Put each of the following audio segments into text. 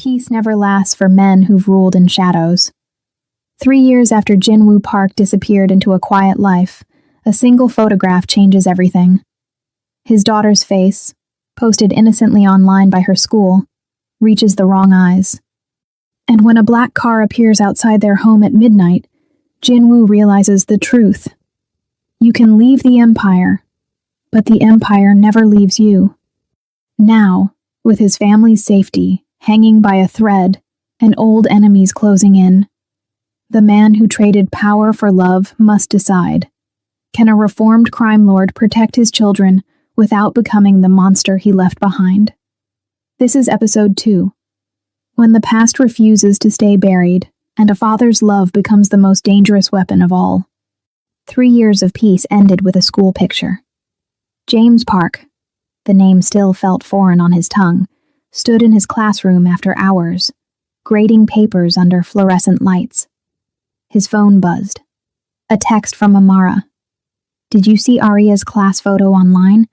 Peace never lasts for men who've ruled in shadows. 3 years after Jinwoo Park disappeared into a quiet life, a single photograph changes everything. His daughter's face, posted innocently online by her school, reaches the wrong eyes. And when a black car appears outside their home at midnight, Jinwoo realizes the truth. You can leave the Empire, but the Empire never leaves you. Now, with his family's safety hanging by a thread and old enemies closing in, the man who traded power for love must decide. Can a reformed crime lord protect his children without becoming the monster he left behind? This is episode 2. When the past refuses to stay buried, and a father's love becomes the most dangerous weapon of all. 3 years of peace ended with a school picture. James Park, the name still felt foreign on his tongue, stood in his classroom after hours, grading papers under fluorescent lights. His phone buzzed. A text from Amara. "Did you see Arya's class photo online?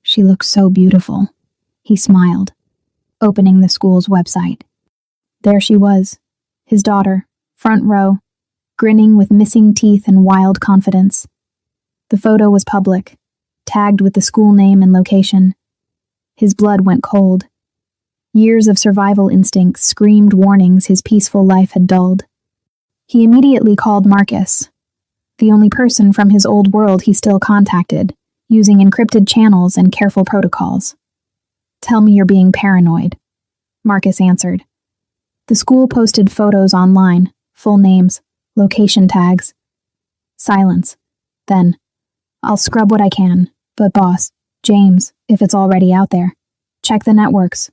She looks so beautiful." He smiled, opening the school's website. There she was, his daughter, front row, grinning with missing teeth and wild confidence. The photo was public, tagged with the school name and location. His blood went cold. Years of survival instincts screamed warnings his peaceful life had dulled. He immediately called Marcus, the only person from his old world he still contacted, using encrypted channels and careful protocols. "Tell me you're being paranoid," Marcus answered. The school posted photos online, full names, location tags. Silence. Then, "I'll scrub what I can, but boss, James, if it's already out there, check the networks.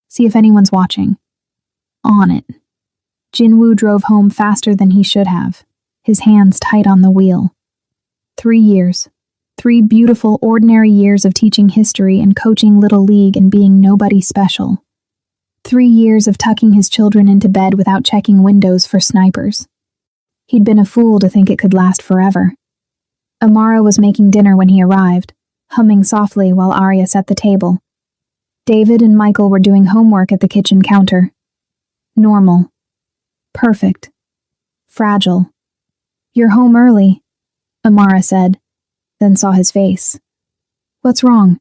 See if anyone's watching." On it. Jinwoo drove home faster than he should have, his hands tight on the wheel. 3 years. 3 beautiful, ordinary years of teaching history and coaching Little League and being nobody special. 3 years of tucking his children into bed without checking windows for snipers. He'd been a fool to think it could last forever. Amara was making dinner when he arrived, humming softly while Arya set the table. David and Michael were doing homework at the kitchen counter. Normal. Perfect. Fragile. "You're home early," Amara said, then saw his face. "What's wrong?"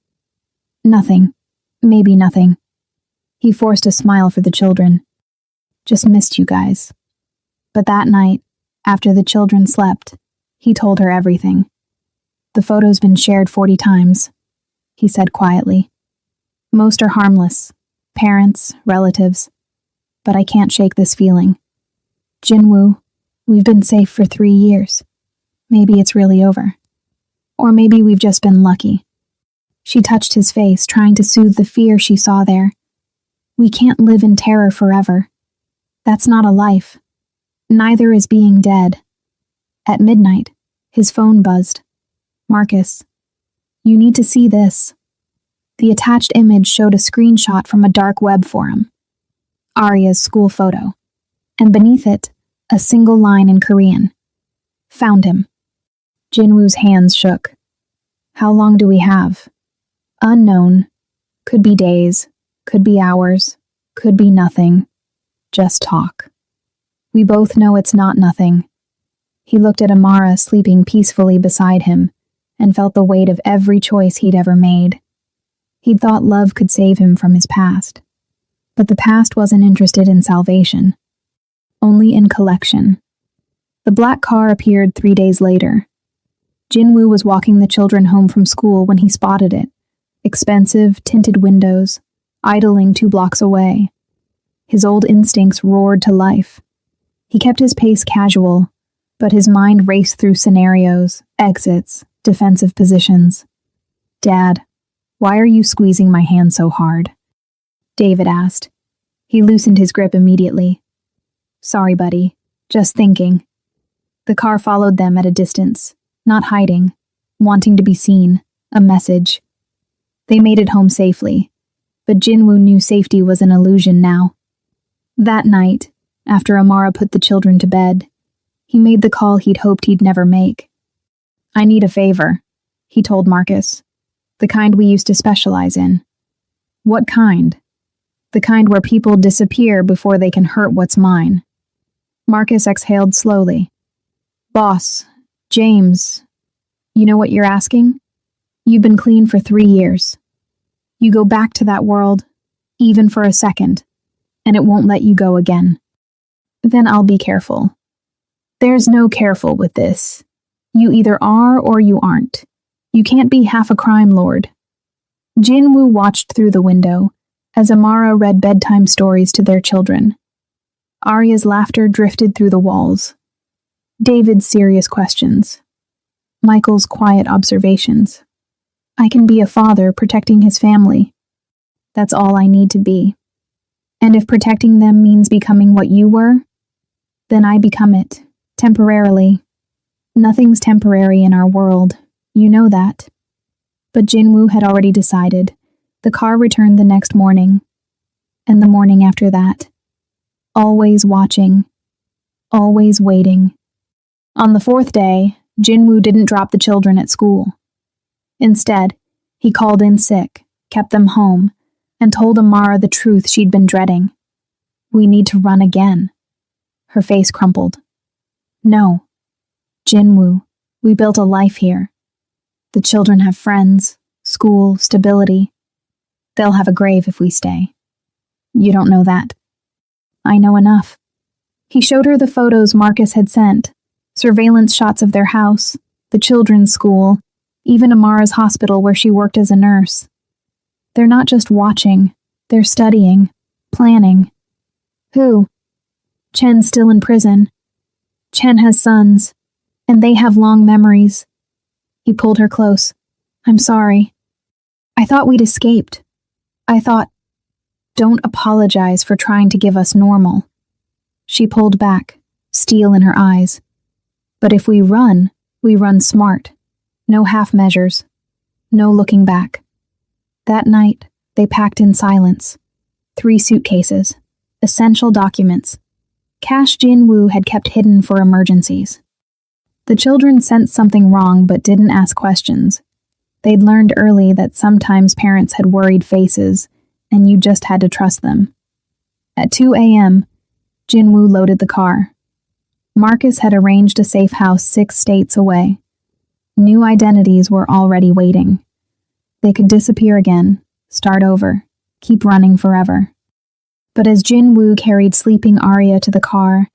"Nothing. Maybe nothing." He forced a smile for the children. "Just missed you guys." But that night, after the children slept, he told her everything. "The photo's been shared 40 times, he said quietly. "Most are harmless. Parents, relatives. But I can't shake this feeling. Jinwoo, we've been safe for 3 years. Maybe it's really over. Or maybe we've just been lucky." She touched his face, trying to soothe the fear she saw there. "We can't live in terror forever. That's not a life. Neither is being dead." At midnight, his phone buzzed. "Marcus, you need to see this." The attached image showed a screenshot from a dark web forum. Arya's school photo. And beneath it, a single line in Korean. "Found him." Jinwoo's hands shook. "How long do we have?" "Unknown. Could be days, could be hours, could be nothing. Just talk." "We both know it's not nothing." He looked at Amara sleeping peacefully beside him and felt the weight of every choice he'd ever made. He'd thought love could save him from his past. But the past wasn't interested in salvation. Only in collection. The black car appeared 3 days later. Jinwoo was walking the children home from school when he spotted it. Expensive, tinted windows, idling 2 blocks away. His old instincts roared to life. He kept his pace casual, but his mind raced through scenarios, exits, defensive positions. "Dad, why are you squeezing my hand so hard?" David asked. He loosened his grip immediately. "Sorry, buddy. Just thinking." The car followed them at a distance, not hiding, wanting to be seen, a message. They made it home safely, but Jinwoo knew safety was an illusion now. That night, after Amara put the children to bed, he made the call he'd hoped he'd never make. "I need a favor," he told Marcus. "The kind we used to specialize in." "What kind?" The kind where people disappear before they can hurt what's mine. Marcus exhaled slowly. Boss, James, you know what you're asking? You've been clean for 3 years. You go back to that world, even for a second, and it won't let you go again. Then I'll be careful. There's no careful with this. You either are or you aren't. You can't be half a crime lord. Jinwoo watched through the window as Amara read bedtime stories to their children. Arya's laughter drifted through the walls. David's serious questions. Michael's quiet observations. I can be a father protecting his family. That's all I need to be. And if protecting them means becoming what you were, then I become it, temporarily. Nothing's temporary in our world, you know that. But Jinwoo had already decided. The car returned the next morning, and the morning after that. Always watching, always waiting. On the 4th day, Jinwoo didn't drop the children at school. Instead, he called in sick, kept them home, and told Amara the truth she'd been dreading. We need to run again. Her face crumpled. No. Jinwoo, we built a life here. The children have friends, school, stability. They'll have a grave if we stay. You don't know that. I know enough. He showed her the photos Marcus had sent, surveillance shots of their house, the children's school, even Amara's hospital where she worked as a nurse. They're not just watching, they're studying, planning. Who? Chen's still in prison. Chen has sons, and they have long memories. He pulled her close. I'm sorry. I thought we'd escaped. I thought, don't apologize for trying to give us normal. She pulled back, steel in her eyes. But if we run smart. No half measures. No looking back. That night, they packed in silence. 3 suitcases. Essential documents. Cash Jinwoo had kept hidden for emergencies. The children sensed something wrong but didn't ask questions. They'd learned early that sometimes parents had worried faces, and you just had to trust them. At 2 a.m., Jinwoo loaded the car. Marcus had arranged a safe house 6 states away. New identities were already waiting. They could disappear again, start over, keep running forever. But as Jinwoo carried sleeping Arya to the car,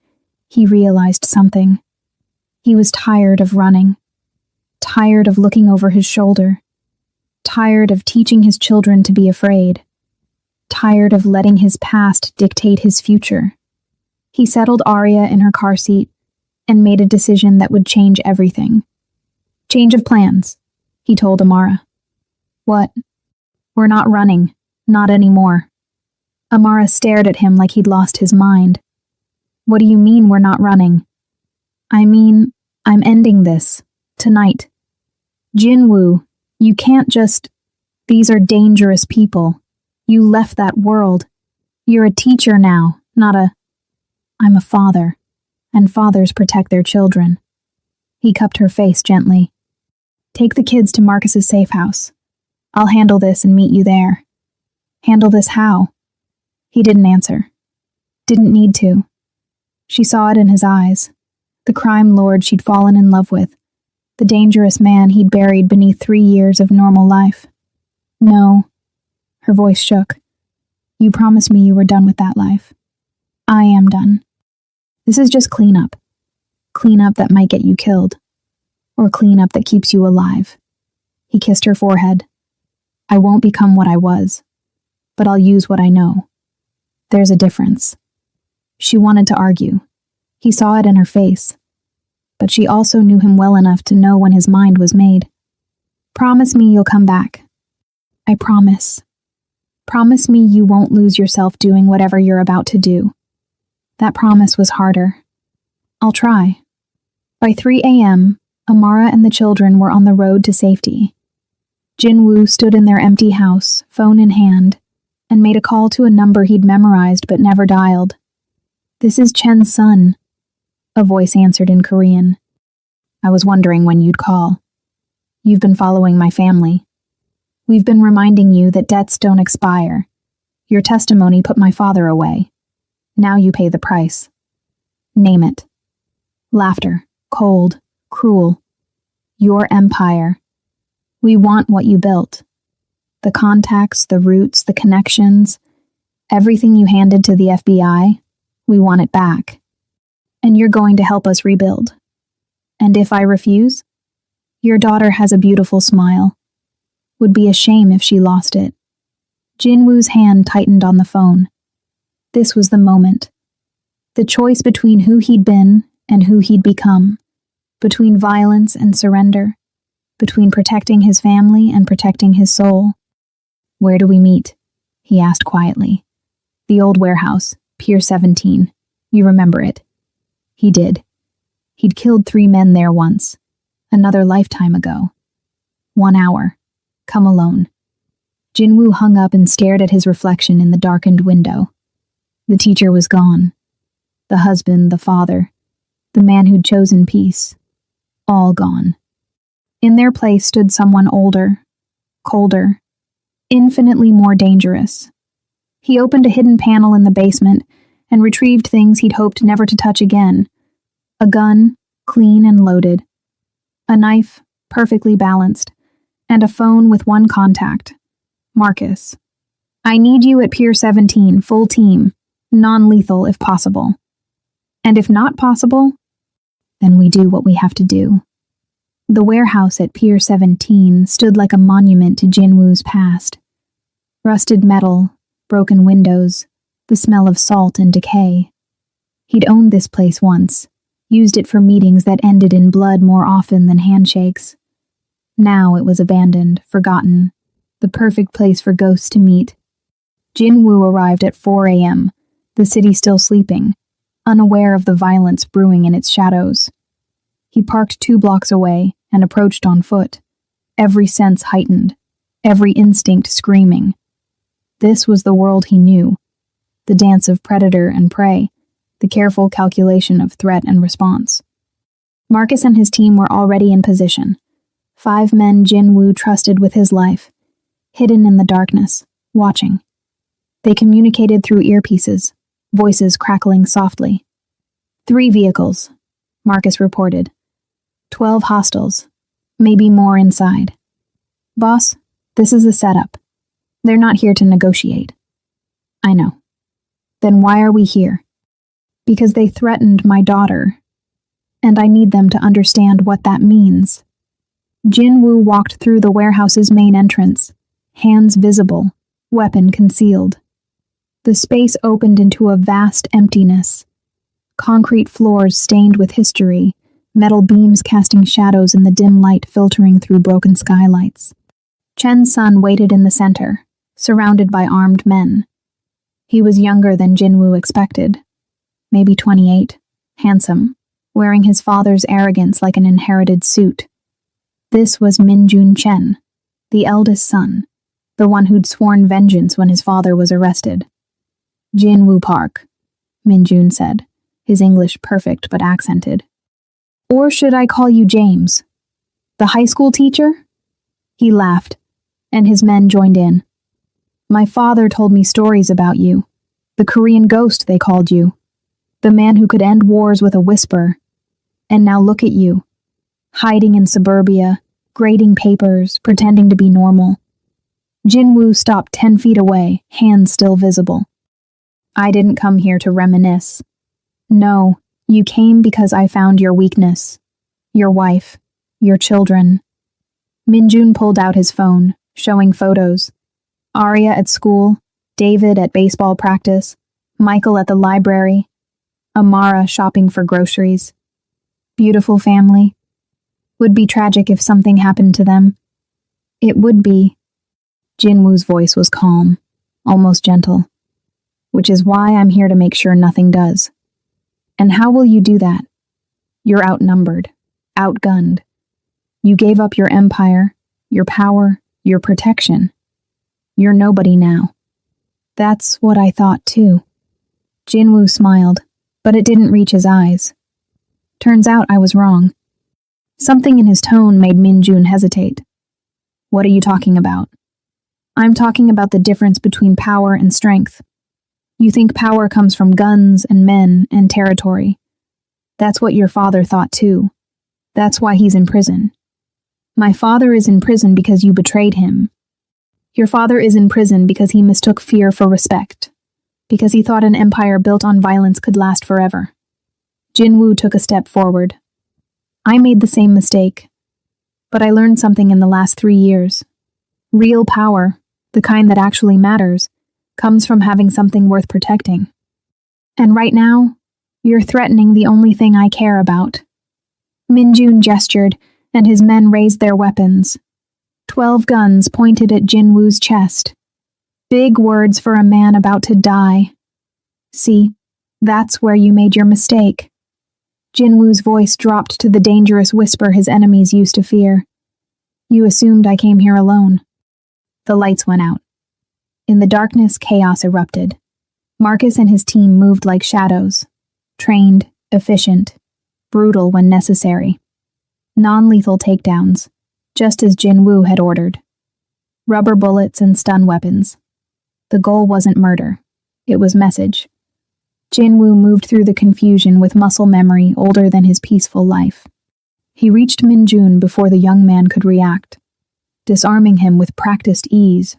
he realized something. He was tired of running. Tired of looking over his shoulder. Tired of teaching his children to be afraid. Tired of letting his past dictate his future. He settled Arya in her car seat and made a decision that would change everything. Change of plans, he told Amara. What? We're not running. Not anymore. Amara stared at him like he'd lost his mind. What do you mean we're not running? I mean, I'm ending this. Tonight. Jinwoo, you can't just... These are dangerous people. You left that world. You're a teacher now, not a... I'm a father, and fathers protect their children. He cupped her face gently. Take the kids to Marcus's safe house. I'll handle this and meet you there. Handle this how? He didn't answer. Didn't need to. She saw it in his eyes. The crime lord she'd fallen in love with. The dangerous man he'd buried beneath 3 years of normal life. No. Her voice shook. You promised me you were done with that life. I am done. This is just cleanup. Cleanup that might get you killed. Or cleanup that keeps you alive. He kissed her forehead. I won't become what I was, but I'll use what I know. There's a difference. She wanted to argue. He saw it in her face. But she also knew him well enough to know when his mind was made. Promise me you'll come back. I promise. Promise me you won't lose yourself doing whatever you're about to do. That promise was harder. I'll try. By 3 a.m., Amara and the children were on the road to safety. Jinwoo stood in their empty house, phone in hand, and made a call to a number he'd memorized but never dialed. This is Chen's son, a voice answered in Korean. I was wondering when you'd call. You've been following my family. We've been reminding you that debts don't expire. Your testimony put my father away. Now you pay the price. Name it. Laughter, cold, cruel. Your empire. We want what you built. The contacts, the roots, the connections, everything you handed to the FBI, we want it back. And you're going to help us rebuild. And if I refuse? Your daughter has a beautiful smile. Would be a shame if she lost it. Jinwoo's hand tightened on the phone. This was the moment. The choice between who he'd been and who he'd become. Between violence and surrender. Between protecting his family and protecting his soul. Where do we meet? He asked quietly. The old warehouse, Pier 17. You remember it. He did. He'd killed 3 men there once. Another lifetime ago. 1 hour. Come alone. Jinwoo hung up and stared at his reflection in the darkened window. The teacher was gone. The husband, the father, the man who'd chosen peace. All gone. In their place stood someone older, colder, infinitely more dangerous. He opened a hidden panel in the basement and retrieved things he'd hoped never to touch again. A gun, clean and loaded. A knife, perfectly balanced. And a phone with one contact. Marcus. I need you at Pier 17, full team. Non-lethal if possible. And if not possible, then we do what we have to do. The warehouse at Pier 17 stood like a monument to Jinwoo's past. Rusted metal, broken windows, the smell of salt and decay. He'd owned this place once, used it for meetings that ended in blood more often than handshakes. Now it was abandoned, forgotten, the perfect place for ghosts to meet. Jinwoo arrived at 4 a.m., the city still sleeping, unaware of the violence brewing in its shadows. He parked 2 blocks away and approached on foot, every sense heightened, every instinct screaming. This was the world he knew, the dance of predator and prey, the careful calculation of threat and response. Marcus and his team were already in position. 5 men Jinwoo trusted with his life, hidden in the darkness, watching. They communicated through earpieces, voices crackling softly. 3 vehicles, Marcus reported. 12 hostiles, maybe more inside. Boss, this is a setup. They're not here to negotiate. I know. Then why are we here? Because they threatened my daughter, and I need them to understand what that means. Jinwoo walked through the warehouse's main entrance, hands visible, weapon concealed. The space opened into a vast emptiness. Concrete floors stained with history, metal beams casting shadows in the dim light filtering through broken skylights. Chen's son waited in the center, surrounded by armed men. He was younger than Jinwoo expected. Maybe 28, handsome, wearing his father's arrogance like an inherited suit. This was Minjun Chen, the eldest son, the one who'd sworn vengeance when his father was arrested. Jinwoo Park, Minjun said, his English perfect but accented. Or should I call you James? The high school teacher? He laughed, and his men joined in. My father told me stories about you. The Korean ghost, they called you. The man who could end wars with a whisper. And now look at you. Hiding in suburbia, grading papers, pretending to be normal. Jinwoo stopped 10 feet away, hands still visible. I didn't come here to reminisce. No, you came because I found your weakness. Your wife. Your children. Minjun pulled out his phone, showing photos. Arya at school, David at baseball practice, Michael at the library, Amara shopping for groceries. Beautiful family. Would be tragic if something happened to them. It would be. Jinwoo's voice was calm, almost gentle. Which is why I'm here to make sure nothing does. And how will you do that? You're outnumbered, outgunned. You gave up your empire, your power, your protection. You're nobody now. That's what I thought too. Jinwoo smiled, but it didn't reach his eyes. Turns out I was wrong. Something in his tone made Minjun hesitate. What are you talking about? I'm talking about the difference between power and strength. You think power comes from guns and men and territory. That's what your father thought too. That's why he's in prison. My father is in prison because you betrayed him. Your father is in prison because he mistook fear for respect, because he thought an empire built on violence could last forever. Jinwoo took a step forward. I made the same mistake, but I learned something in the last 3 years. Real power, the kind that actually matters, comes from having something worth protecting. And right now, you're threatening the only thing I care about. Minjun gestured, and his men raised their weapons. 12 guns pointed at Jinwoo's chest. Big words for a man about to die. See, that's where you made your mistake. Jinwoo's voice dropped to the dangerous whisper his enemies used to fear. You assumed I came here alone. The lights went out. In the darkness, chaos erupted. Marcus and his team moved like shadows. Trained, efficient, brutal when necessary. Non-lethal takedowns, just as Jinwoo had ordered. Rubber bullets and stun weapons. The goal wasn't murder. It was message. Jinwoo moved through the confusion with muscle memory older than his peaceful life. He reached Minjun before the young man could react, disarming him with practiced ease,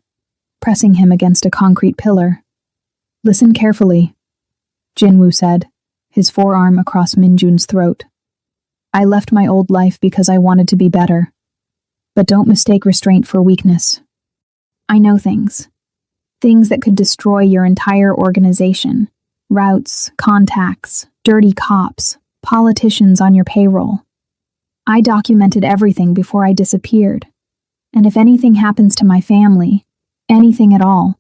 pressing him against a concrete pillar. Listen carefully, Jinwoo said, his forearm across Minjun's throat. I left my old life because I wanted to be better. But don't mistake restraint for weakness. I know things. Things that could destroy your entire organization. Routes, contacts, dirty cops, politicians on your payroll. I documented everything before I disappeared. And if anything happens to my family, anything at all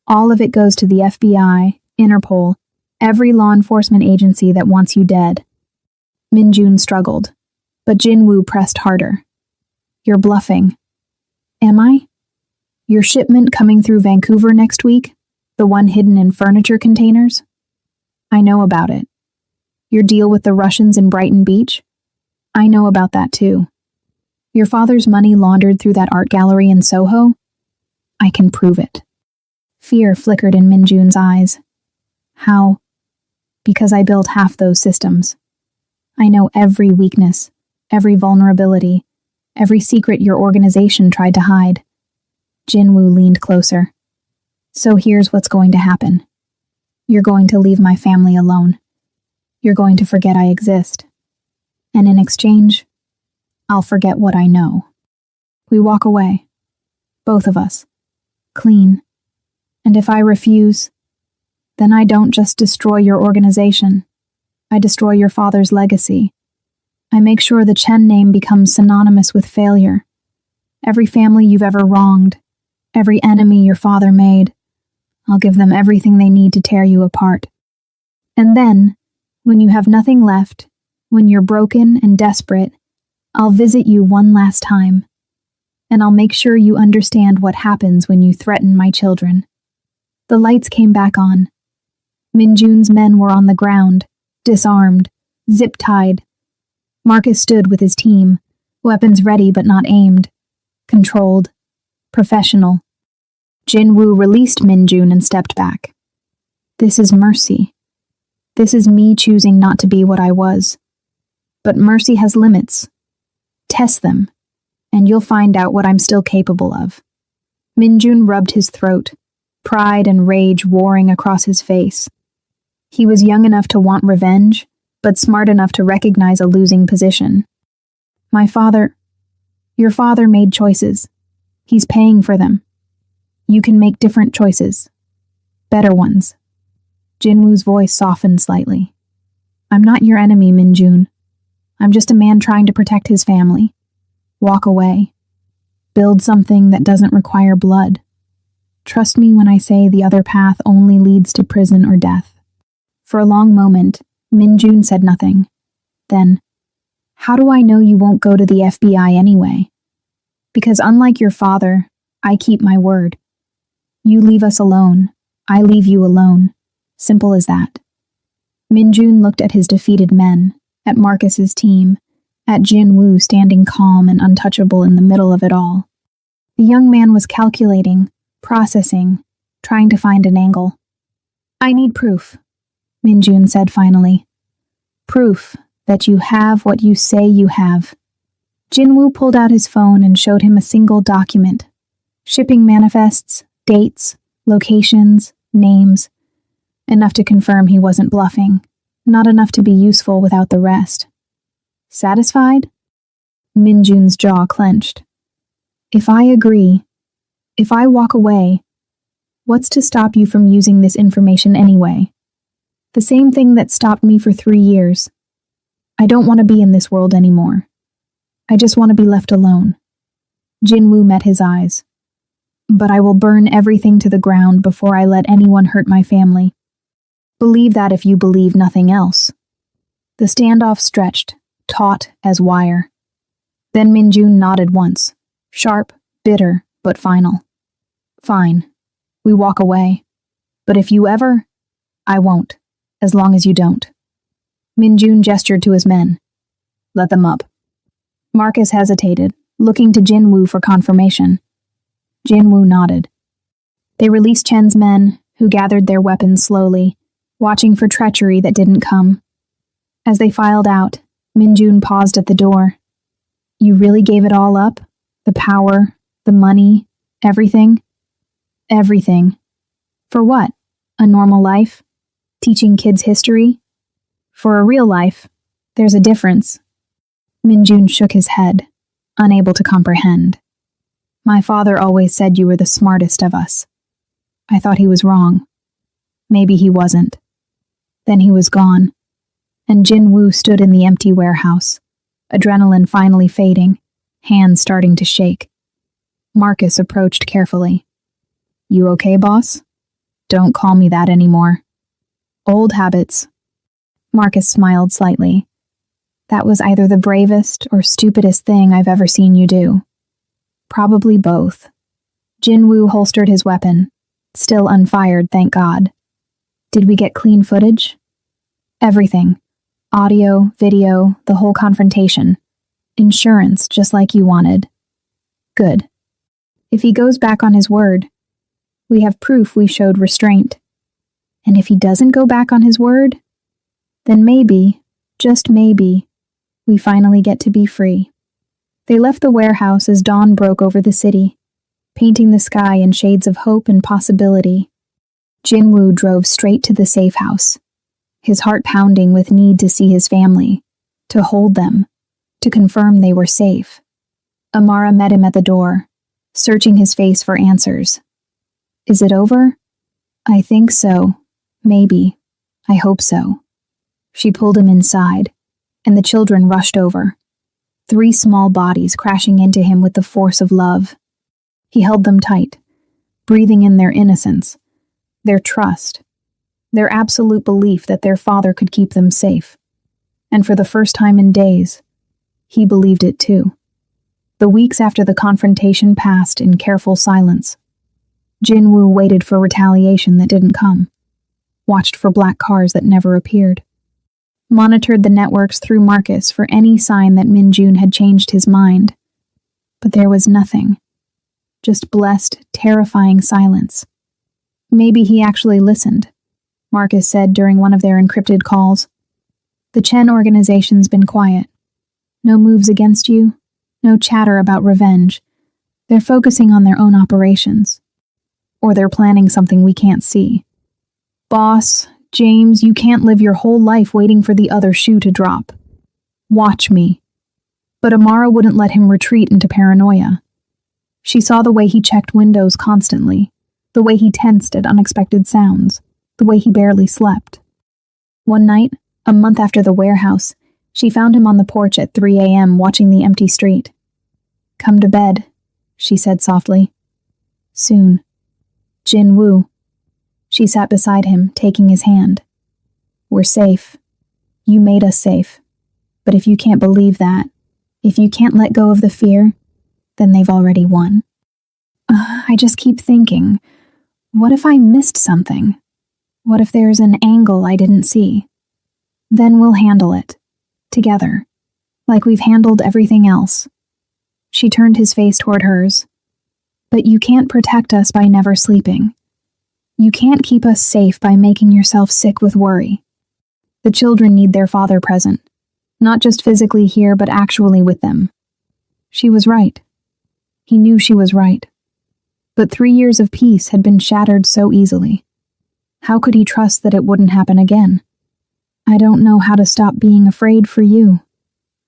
of it goes to the FBI, Interpol, every law enforcement agency that wants you dead. Minjun struggled, but Jinwoo pressed harder. You're bluffing. Am I? Your shipment coming through Vancouver next week? The one hidden in furniture containers? I know about it. Your deal with the Russians in Brighton Beach? I know about that too. Your father's money laundered through that art gallery in Soho? I can prove it. Fear flickered in Minjun's eyes. How? Because I built half those systems. I know every weakness, every vulnerability, every secret your organization tried to hide. Jinwoo leaned closer. So here's what's going to happen. You're going to leave my family alone. You're going to forget I exist. And in exchange, I'll forget what I know. We walk away. Both of us. Clean. And if I refuse, then I don't just destroy your organization. I destroy your father's legacy. I make sure the Chen name becomes synonymous with failure. Every family you've ever wronged, every enemy your father made, I'll give them everything they need to tear you apart. And then, when you have nothing left, when you're broken and desperate, I'll visit you one last time. And I'll make sure you understand what happens when you threaten my children. The lights came back on. Minjun's men were on the ground, disarmed, zip-tied. Marcus stood with his team, weapons ready but not aimed. Controlled. Professional. Jinwoo released Minjun and stepped back. This is mercy. This is me choosing not to be what I was. But mercy has limits. Test them, and you'll find out what I'm still capable of. Minjun rubbed his throat, pride and rage warring across his face. He was young enough to want revenge, but smart enough to recognize a losing position. Your father made choices. He's paying for them. You can make different choices. Better ones. Jinwoo's voice softened slightly. I'm not your enemy, Minjun. I'm just a man trying to protect his family. Walk away. Build something that doesn't require blood. Trust me when I say the other path only leads to prison or death. For a long moment, Minjun said nothing. Then, how do I know you won't go to the FBI anyway? Because unlike your father, I keep my word. You leave us alone. I leave you alone. Simple as that. Minjun looked at his defeated men, at Marcus's team, at Jinwoo standing calm and untouchable in the middle of it all. The young man was calculating, processing, trying to find an angle. I need proof, Minjun said finally. Proof that you have what you say you have. Jinwoo pulled out his phone and showed him a single document. Shipping manifests, dates, locations, names. Enough to confirm he wasn't bluffing. Not enough to be useful without the rest. Satisfied? Minjun's jaw clenched. If I agree, if I walk away, what's to stop you from using this information anyway? The same thing that stopped me for 3 years. I don't want to be in this world anymore. I just want to be left alone. Jinwoo met his eyes. But I will burn everything to the ground before I let anyone hurt my family. Believe that if you believe nothing else. The standoff stretched, taut as wire. Then Minjun nodded once, sharp, bitter, but final. Fine. We walk away. But if you ever, I won't, as long as you don't. Minjun gestured to his men. Let them up. Marcus hesitated, looking to Jinwoo for confirmation. Jinwoo nodded. They released Chen's men, who gathered their weapons slowly, watching for treachery that didn't come. As they filed out, Minjun paused at the door. You really gave it all up? The power, the money, everything? Everything. For what? A normal life? Teaching kids history? For a real life, there's a difference. Minjun shook his head, unable to comprehend. My father always said you were the smartest of us. I thought he was wrong. Maybe he wasn't. Then he was gone, and Jinwoo stood in the empty warehouse, adrenaline finally fading, hands starting to shake. Marcus approached carefully. You okay, boss? Don't call me that anymore. Old habits. Marcus smiled slightly. That was either the bravest or stupidest thing I've ever seen you do. Probably both. Jinwoo holstered his weapon, still unfired, thank God. Did we get clean footage? Everything. Audio, video, the whole confrontation. Insurance, just like you wanted. Good. If he goes back on his word, we have proof we showed restraint. And if he doesn't go back on his word, then maybe, just maybe, we finally get to be free. They left the warehouse as dawn broke over the city, painting the sky in shades of hope and possibility. Jinwoo drove straight to the safe house, his heart pounding with need to see his family, to hold them, to confirm they were safe. Amara met him at the door, searching his face for answers. Is it over? I think so. Maybe. I hope so. She pulled him inside, and the children rushed over. 3 small bodies crashing into him with the force of love. He held them tight, breathing in their innocence, their trust, their absolute belief that their father could keep them safe. And for the first time in days, he believed it too. The weeks after the confrontation passed in careful silence. Jinwoo waited for retaliation that didn't come, watched for black cars that never appeared, monitored the networks through Marcus for any sign that Minjun had changed his mind. But there was nothing. Just blessed, terrifying silence. Maybe he actually listened, Marcus said during one of their encrypted calls. The Chen organization's been quiet. No moves against you, no chatter about revenge. They're focusing on their own operations. Or they're planning something we can't see. Boss, James, you can't live your whole life waiting for the other shoe to drop. Watch me. But Amara wouldn't let him retreat into paranoia. She saw the way he checked windows constantly, the way he tensed at unexpected sounds, the way he barely slept. One night, a month after the warehouse, she found him on the porch at 3 a.m. watching the empty street. Come to bed, she said softly. Soon. Jinwoo. She sat beside him, taking his hand. We're safe. You made us safe. But if you can't believe that, if you can't let go of the fear, then they've already won. I just keep thinking, what if I missed something? What if there's an angle I didn't see? Then we'll handle it. Together. Like we've handled everything else. She turned his face toward hers. But you can't protect us by never sleeping. You can't keep us safe by making yourself sick with worry. The children need their father present, not just physically here, but actually with them. She was right. He knew she was right. But 3 years of peace had been shattered so easily. How could he trust that it wouldn't happen again? I don't know how to stop being afraid for you,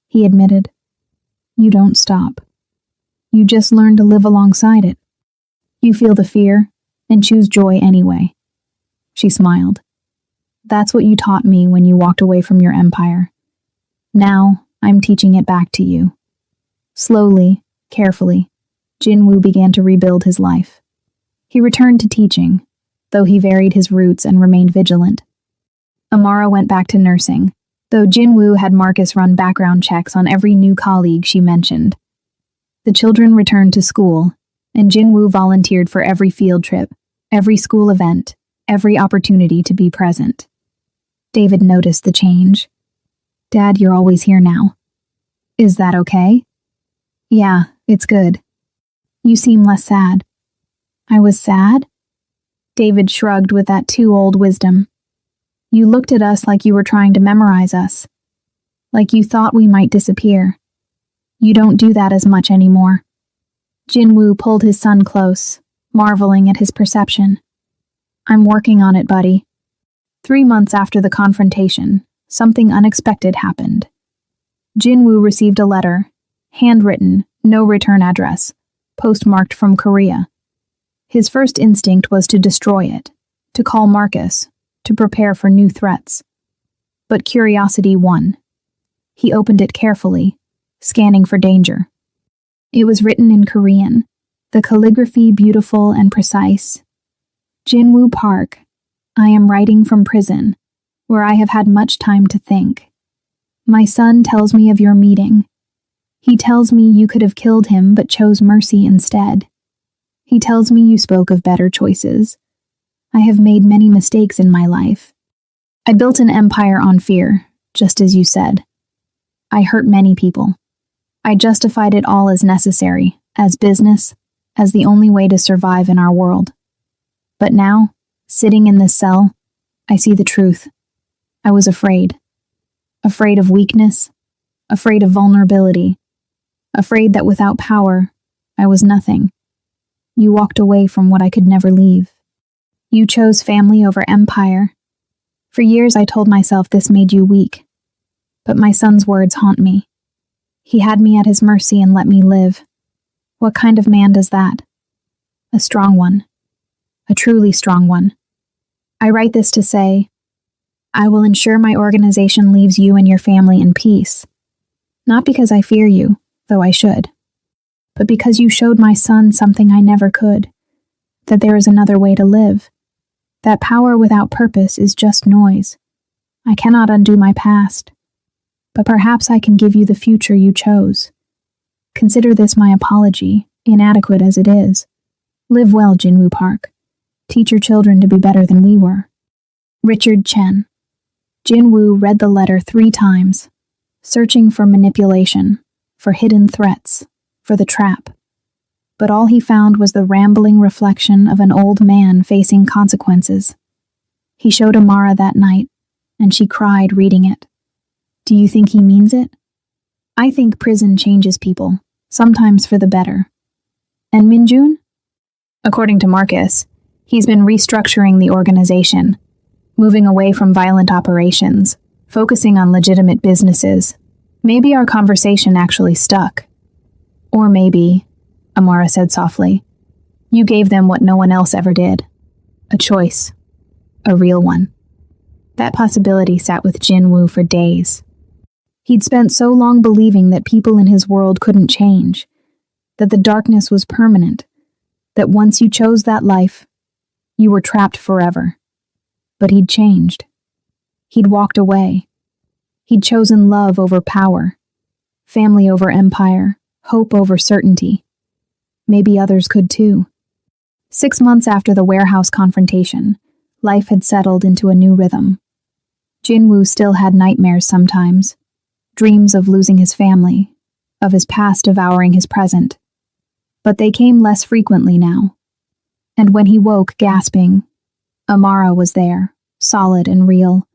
he admitted. You don't stop. You just learn to live alongside it. You feel the fear and choose joy anyway. She smiled. That's what you taught me when you walked away from your empire. Now, I'm teaching it back to you. Slowly, carefully, Jinwoo began to rebuild his life. He returned to teaching, though he varied his routes and remained vigilant. Amara went back to nursing, though Jinwoo had Marcus run background checks on every new colleague she mentioned. The children returned to school, and Jinwoo volunteered for every field trip, every school event, every opportunity to be present. David noticed the change. Dad, you're always here now. Is that okay? Yeah, it's good. You seem less sad. I was sad? David shrugged with that too old wisdom. You looked at us like you were trying to memorize us. Like you thought we might disappear. You don't do that as much anymore. Jinwoo pulled his son close, marveling at his perception. I'm working on it, buddy. 3 months after the confrontation, something unexpected happened. Jinwoo received a letter, handwritten, no return address, postmarked from Korea. His first instinct was to destroy it, to call Marcus, to prepare for new threats. But curiosity won. He opened it carefully, scanning for danger. It was written in Korean, the calligraphy beautiful and precise. Jinwoo Park, I am writing from prison, where I have had much time to think. My son tells me of your meeting. He tells me you could have killed him but chose mercy instead. He tells me you spoke of better choices. I have made many mistakes in my life. I built an empire on fear, just as you said. I hurt many people. I justified it all as necessary, as business, as the only way to survive in our world. But now, sitting in this cell, I see the truth. I was afraid. Afraid of weakness, afraid of vulnerability, afraid that without power, I was nothing. You walked away from what I could never leave. You chose family over empire. For years I told myself this made you weak. But my son's words haunt me. He had me at his mercy and let me live. What kind of man does that? A strong one. A truly strong one. I write this to say, I will ensure my organization leaves you and your family in peace. Not because I fear you, though I should, but because you showed my son something I never could, that there is another way to live. That power without purpose is just noise. I cannot undo my past, but perhaps I can give you the future you chose. Consider this my apology, inadequate as it is. Live well, Jinwoo Park. Teach your children to be better than we were. Richard Chen. Jinwoo read the letter 3 times, searching for manipulation, for hidden threats, for the trap. But all he found was the rambling reflection of an old man facing consequences. He showed Amara that night, and she cried reading it. Do you think he means it? I think prison changes people, sometimes for the better. And Minjun? According to Marcus, he's been restructuring the organization, moving away from violent operations, focusing on legitimate businesses. Maybe our conversation actually stuck. Or maybe, Amara said softly, you gave them what no one else ever did. A choice. A real one. That possibility sat with Jinwoo for days. He'd spent so long believing that people in his world couldn't change, that the darkness was permanent, that once you chose that life, you were trapped forever. But he'd changed. He'd walked away. He'd chosen love over power, family over empire, hope over certainty. Maybe others could too. 6 months after the warehouse confrontation, life had settled into a new rhythm. Jinwoo still had nightmares sometimes, dreams of losing his family, of his past devouring his present. but they came less frequently now. And when he woke, gasping, Amara was there, solid and real,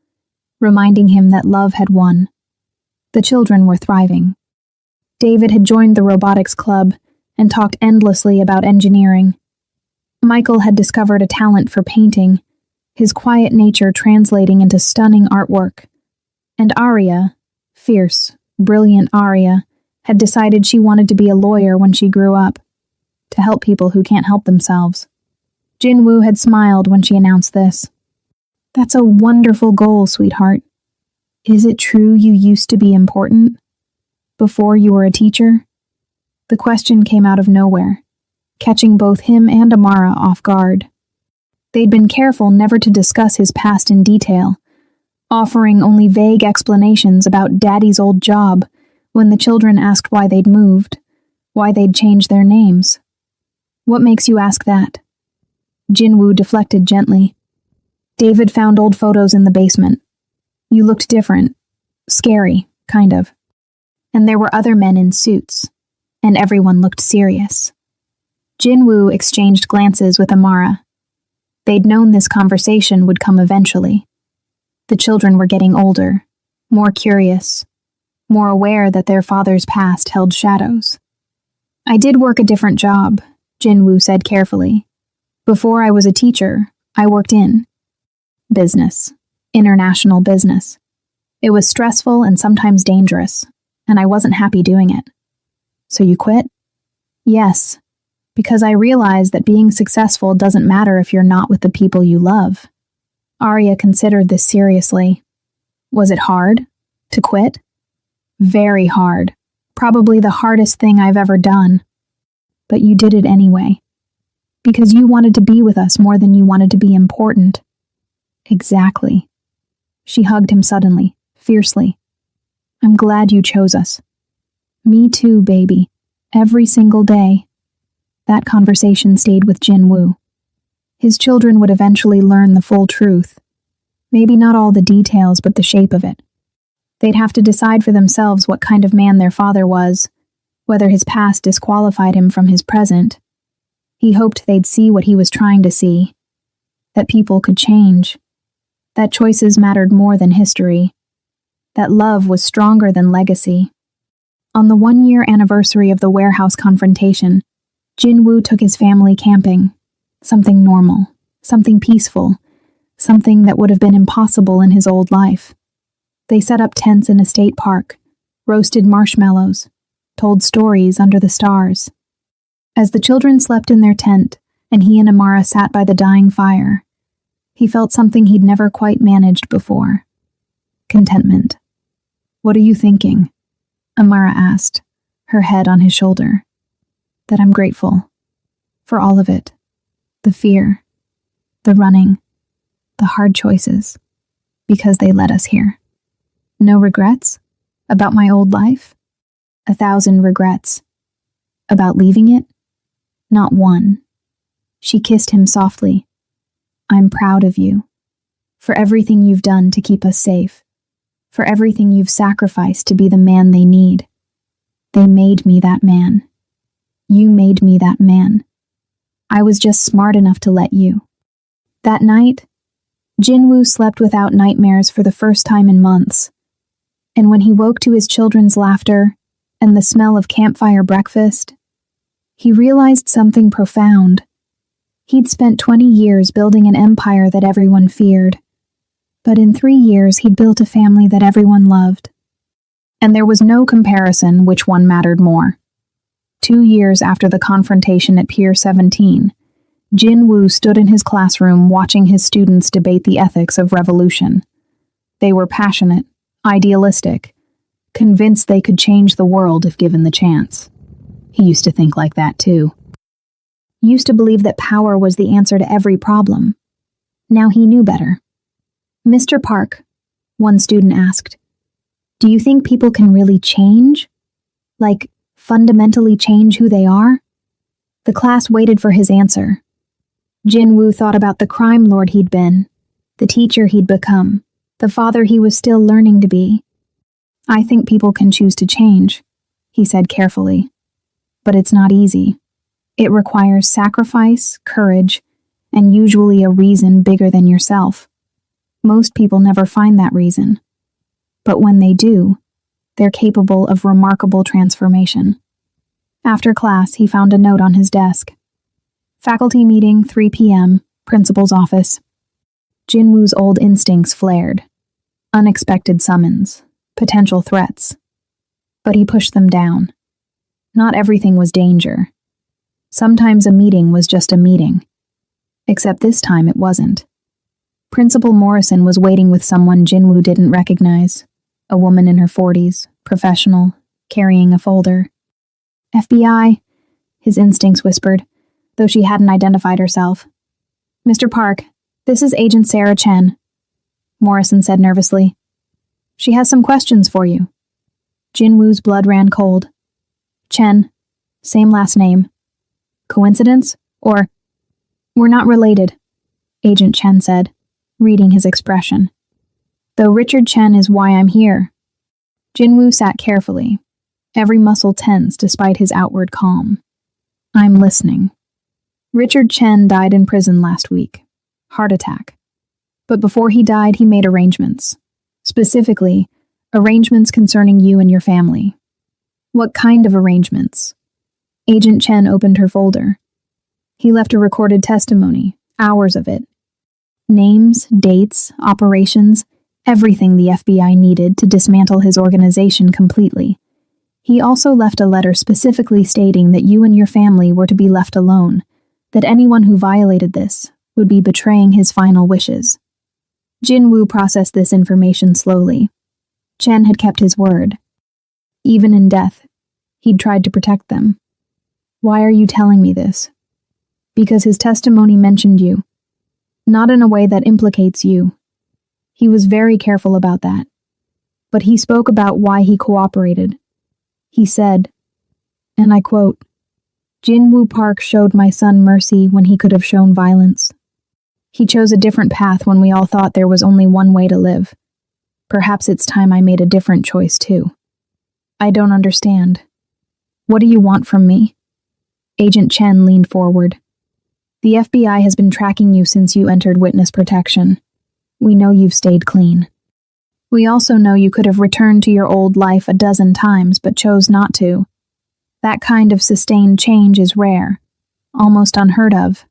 reminding him that love had won. The children were thriving. David had joined the robotics club and talked endlessly about engineering. Michael had discovered a talent for painting, his quiet nature translating into stunning artwork. And Arya, fierce, brilliant Arya, had decided she wanted to be a lawyer when she grew up, to help people who can't help themselves. Jinwoo had smiled when she announced this. "That's a wonderful goal, sweetheart. Is it true you used to be important? Before you were a teacher?" The question came out of nowhere, catching both him and Amara off guard. They'd been careful never to discuss his past in detail, offering only vague explanations about Daddy's old job when the children asked why they'd moved, why they'd changed their names. "What makes you ask that?" Jinwoo deflected gently. "David found old photos in the basement. You looked different. Scary, kind of. And there were other men in suits, and everyone looked serious." Jinwoo exchanged glances with Amara. They'd known this conversation would come eventually. The children were getting older, more curious, more aware that their father's past held shadows. "I did work a different job," Jinwoo said carefully. "Before I was a teacher, I worked in business, international business. It was stressful and sometimes dangerous, and I wasn't happy doing it." "So you quit?" "Yes, because I realized that being successful doesn't matter if you're not with the people you love." Arya considered this seriously. "Was it hard to quit?" "Very hard. Probably the hardest thing I've ever done. But you did it anyway. Because you wanted to be with us more than you wanted to be important." "Exactly." She hugged him suddenly, fiercely. "I'm glad you chose us." "Me too, baby. Every single day." That conversation stayed with Jinwoo. His children would eventually learn the full truth. Maybe not all the details, but the shape of it. They'd have to decide for themselves what kind of man their father was, whether his past disqualified him from his present. He hoped they'd see what he was trying to see, that people could change, that choices mattered more than history, that love was stronger than legacy. On the 1-year anniversary of the warehouse confrontation, Jinwoo took his family camping. Something normal, something peaceful, something that would have been impossible in his old life. They set up tents in a state park, roasted marshmallows, told stories under the stars. As the children slept in their tent and he and Amara sat by the dying fire, he felt something he'd never quite managed before. Contentment. "What are you thinking?" Amara asked, her head on his shoulder. "That I'm grateful. For all of it. The fear. The running. The hard choices. Because they led us here. No regrets? About my old life? 1,000 regrets. About leaving it? Not one." She kissed him softly. "I'm proud of you. For everything you've done to keep us safe. For everything you've sacrificed to be the man they need. They made me that man. You made me that man. I was just smart enough to let you." That night, Jinwoo slept without nightmares for the first time in months. And when he woke to his children's laughter and the smell of campfire breakfast, he realized something profound. He'd spent 20 years building an empire that everyone feared. But in 3 years, he'd built a family that everyone loved. And there was no comparison which one mattered more. 2 years after the confrontation at Pier 17, Jinwoo stood in his classroom watching his students debate the ethics of revolution. They were passionate, idealistic, convinced they could change the world if given the chance. He used to think like that too. Used to believe that power was the answer to every problem. Now he knew better. "Mr. Park," one student asked, "do you think people can really change? Like, fundamentally change who they are?" The class waited for his answer. Jinwoo thought about the crime lord he'd been, the teacher he'd become, the father he was still learning to be. "I think people can choose to change," he said carefully. "But it's not easy. It requires sacrifice, courage, and usually a reason bigger than yourself. Most people never find that reason. But when they do, they're capable of remarkable transformation. After class, he found a note on his desk. Faculty meeting, 3 p.m., principal's office. Jinwoo's old instincts flared. Unexpected summons, potential threats. But he pushed them down. Not everything was danger. Sometimes a meeting was just a meeting. Except this time it wasn't. Principal Morrison was waiting with someone Jinwoo didn't recognize. A woman in her 40s, professional, carrying a folder. FBI, his instincts whispered, though she hadn't identified herself. Mr. Park, this is Agent Sarah Chen, Morrison said nervously. She has some questions for you. Jinwoo's blood ran cold. Chen, same last name. Coincidence? Or, we're not related, Agent Chen said, reading his expression. Though Richard Chen is why I'm here. Jinwoo sat carefully, every muscle tense despite his outward calm. I'm listening. Richard Chen died in prison last week. Heart attack. But before he died, he made arrangements. Specifically, arrangements concerning you and your family. What kind of arrangements? Agent Chen opened her folder. He left a recorded testimony, hours of it. Names, dates, operations, everything the FBI needed to dismantle his organization completely. He also left a letter specifically stating that you and your family were to be left alone, that anyone who violated this would be betraying his final wishes. Jinwoo processed this information slowly. Chen had kept his word. Even in death, he'd tried to protect them. Why are you telling me this? Because his testimony mentioned you. Not in a way that implicates you. He was very careful about that. But he spoke about why he cooperated. He said, and I quote, Jinwoo Park showed my son mercy when he could have shown violence. He chose a different path when we all thought there was only one way to live. Perhaps it's time I made a different choice too. I don't understand. What do you want from me? Agent Chen leaned forward. The FBI has been tracking you since you entered witness protection. We know you've stayed clean. We also know you could have returned to your old life a dozen times but chose not to. That kind of sustained change is rare, almost unheard of.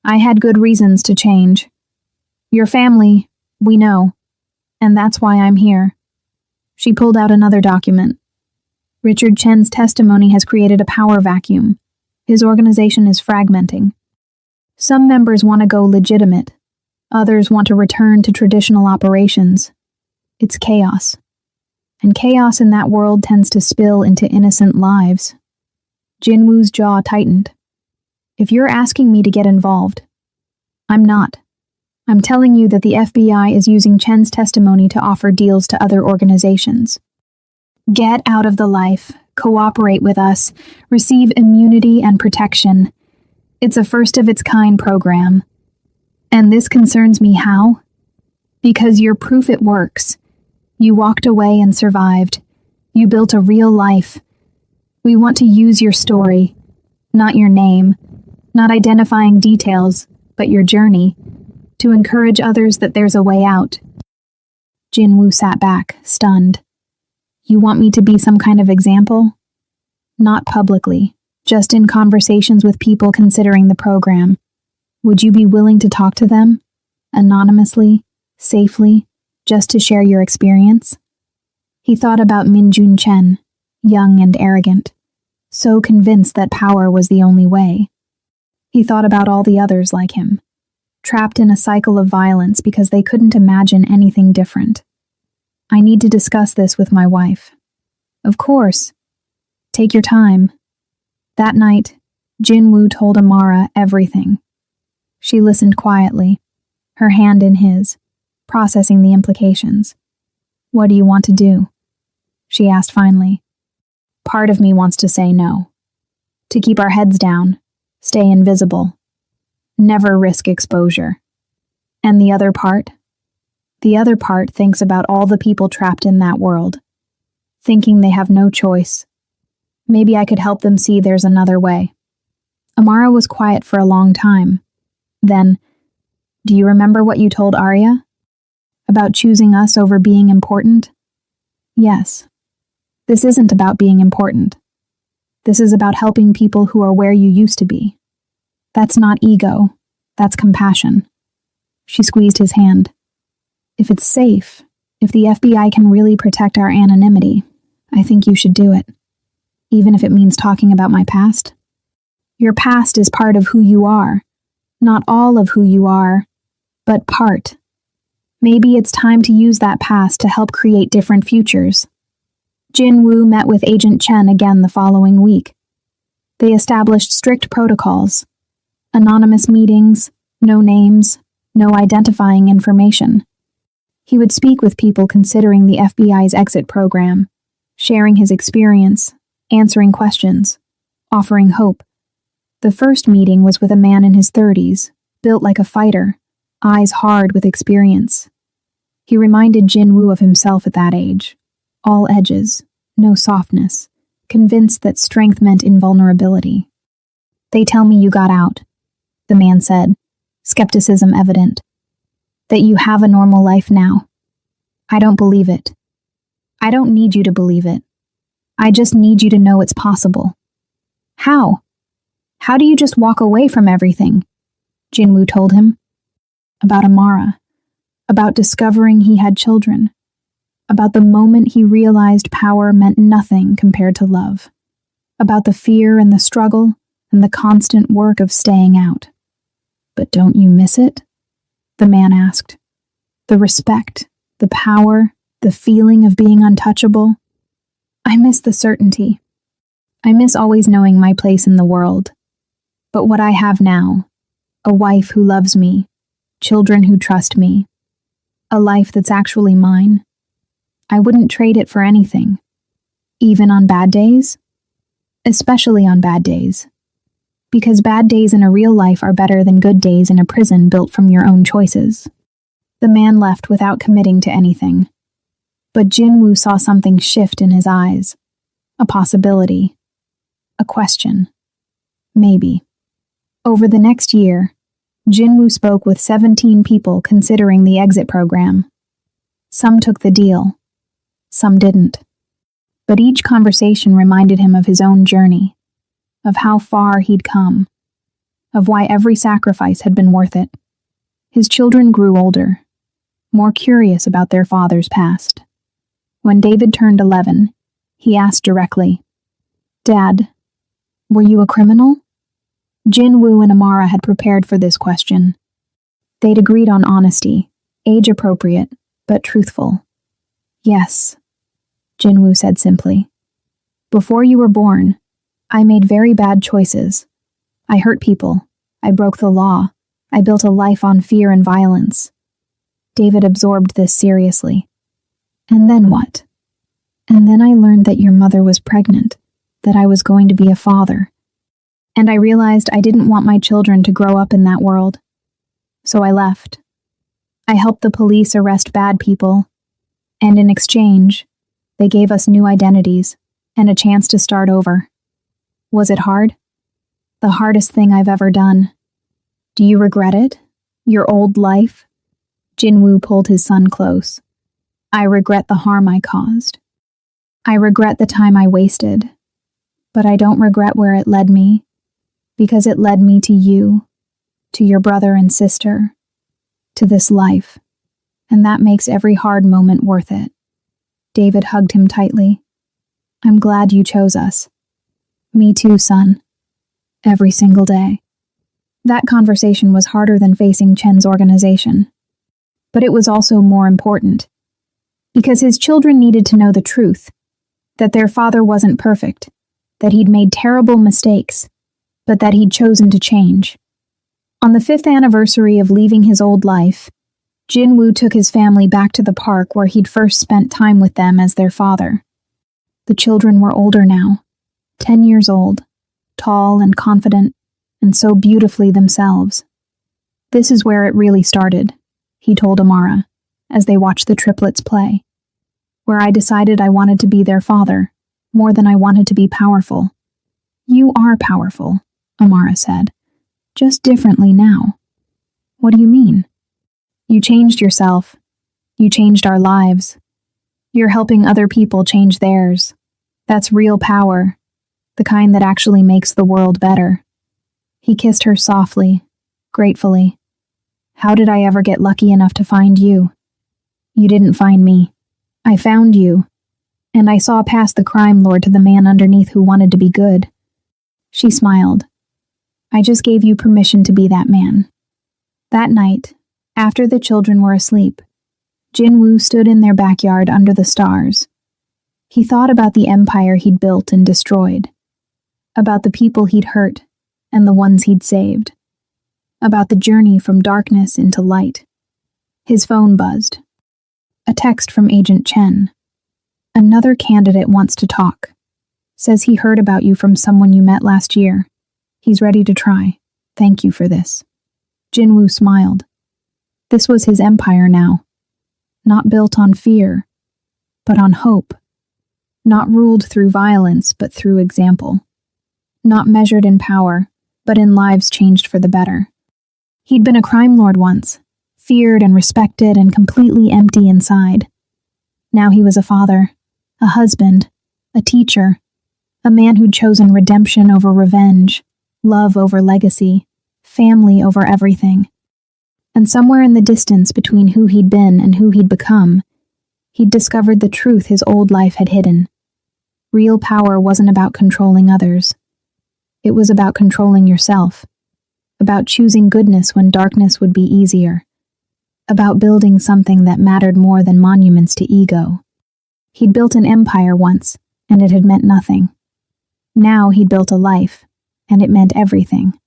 I had good reasons to change. Your family, we know, and that's why I'm here. She pulled out another document. Richard Chen's testimony has created a power vacuum. His organization is fragmenting. Some members want to go legitimate. Others want to return to traditional operations. It's chaos. And chaos in that world tends to spill into innocent lives. Jinwoo's jaw tightened. If you're asking me to get involved, I'm not. I'm telling you that the FBI is using Chen's testimony to offer deals to other organizations. Get out of the life, cooperate with us, receive immunity and protection. It's a first-of-its-kind program. And this concerns me how? Because you're proof it works. You walked away and survived. You built a real life. We want to use your story, not your name, not identifying details, but your journey, to encourage others that there's a way out. Jinwoo sat back, stunned. You want me to be some kind of example? Not publicly, just in conversations with people considering the program. Would you be willing to talk to them? Anonymously, safely, just to share your experience? He thought about Minjun Chen, young and arrogant, so convinced that power was the only way. He thought about all the others like him, trapped in a cycle of violence because they couldn't imagine anything different. I need to discuss this with my wife. Of course. Take your time. That night, Jinwoo told Amara everything. She listened quietly, her hand in his, processing the implications. What do you want to do? She asked finally. Part of me wants to say no. To keep our heads down, stay invisible, never risk exposure. And the other part? The other part thinks about all the people trapped in that world, thinking they have no choice. Maybe I could help them see there's another way. Amara was quiet for a long time. Then, "Do you remember what you told Arya? About choosing us over being important?" "Yes. This isn't about being important. This is about helping people who are where you used to be. That's not ego. That's compassion." She squeezed his hand. "If it's safe, if the FBI can really protect our anonymity, I think you should do it. Even if it means talking about my past. Your past is part of who you are. Not all of who you are, but part. Maybe it's time to use that past to help create different futures." Jin Woo met with Agent Chen again the following week. They established strict protocols. Anonymous meetings, no names, no identifying information. He would speak with people considering the FBI's exit program, sharing his experience, answering questions, offering hope. The first meeting was with a man in his 30s, built like a fighter, eyes hard with experience. He reminded Jin Woo of himself at that age. All edges, no softness, convinced that strength meant invulnerability. "They tell me you got out," the man said, skepticism evident. "That you have a normal life now. I don't believe it. I don't need you to believe it. I just need you to know it's possible." "How? How do you just walk away from everything?" Jin Woo told him. About Amara. About discovering he had children. About the moment he realized power meant nothing compared to love. About the fear and the struggle and the constant work of staying out. "But don't you miss it?" the man asked. "The respect, the power, the feeling of being untouchable?" "I miss the certainty. I miss always knowing my place in the world. But what I have now, a wife who loves me, children who trust me, a life that's actually mine, I wouldn't trade it for anything. Even on bad days? Especially on bad days. Because bad days in a real life are better than good days in a prison built from your own choices." The man left without committing to anything. But Jin Woo saw something shift in his eyes. A possibility. A question. Maybe. Over the next year, Jin Woo spoke with 17 people considering the exit program. Some took the deal. Some didn't. But each conversation reminded him of his own journey, of how far he'd come, of why every sacrifice had been worth it. His children grew older, more curious about their father's past. When David turned 11, he asked directly, "Dad, were you a criminal?" Jin Woo and Amara had prepared for this question. They'd agreed on honesty, age-appropriate, but truthful. "Yes," Jin Woo said simply. "Before you were born, I made very bad choices. I hurt people. I broke the law. I built a life on fear and violence." David absorbed this seriously. "And then what?" "And then I learned that your mother was pregnant, that I was going to be a father. And I realized I didn't want my children to grow up in that world. So I left. I helped the police arrest bad people, and in exchange, they gave us new identities and a chance to start over. Was it hard? The hardest thing I've ever done. Do you regret it? Your old life?" Jin Woo pulled his son close. "I regret the harm I caused. I regret the time I wasted. But I don't regret where it led me, because it led me to you, to your brother and sister, to this life, and that makes every hard moment worth it." David hugged him tightly. "I'm glad you chose us." "Me too, son. Every single day." That conversation was harder than facing Chen's organization. But it was also more important, because his children needed to know the truth, that their father wasn't perfect, that he'd made terrible mistakes, but that he'd chosen to change. On the 5th anniversary of leaving his old life, Jin Woo took his family back to the park where he'd first spent time with them as their father. The children were older now, 10 years old, tall and confident, and so beautifully themselves. "This is where it really started," he told Amara, as they watched the triplets play. "Where I decided I wanted to be their father, more than I wanted to be powerful." "You are powerful," Amara said. Just differently now. What do you mean? You changed yourself. You changed our lives. You're helping other people change theirs. That's real power, the kind that actually makes the world better. He kissed her softly, gratefully. How did I ever get lucky enough to find you? You didn't find me. I found you. And I saw past the crime lord to the man underneath who wanted to be good. She smiled. I just gave you permission to be that man. That night, after the children were asleep, Jinwoo stood in their backyard under the stars. He thought about the empire he'd built and destroyed, about the people he'd hurt and the ones he'd saved, about the journey from darkness into light. His phone buzzed. A text from Agent Chen. Another candidate wants to talk. Says he heard about you from someone you met last year. He's ready to try. Thank you for this. Jinwoo smiled. This was his empire now. Not built on fear, but on hope. Not ruled through violence, but through example. Not measured in power, but in lives changed for the better. He'd been a crime lord once, feared and respected and completely empty inside. Now he was a father, a husband, a teacher, a man who'd chosen redemption over revenge, love over legacy, family over everything. And somewhere in the distance between who he'd been and who he'd become, he'd discovered the truth his old life had hidden. Real power wasn't about controlling others. It was about controlling yourself, about choosing goodness when darkness would be easier, about building something that mattered more than monuments to ego. He'd built an empire once, and it had meant nothing. Now he'd built a life, and it meant everything.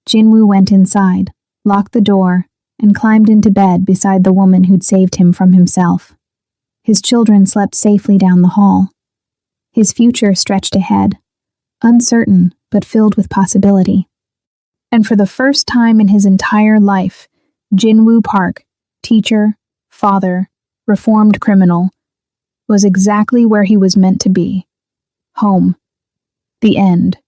Jinwoo went inside, locked the door, and climbed into bed beside the woman who'd saved him from himself. His children slept safely down the hall. His future stretched ahead, uncertain but filled with possibility. And for the first time in his entire life, Jinwoo Park, teacher, father, reformed criminal, was exactly where he was meant to be. Home. The end.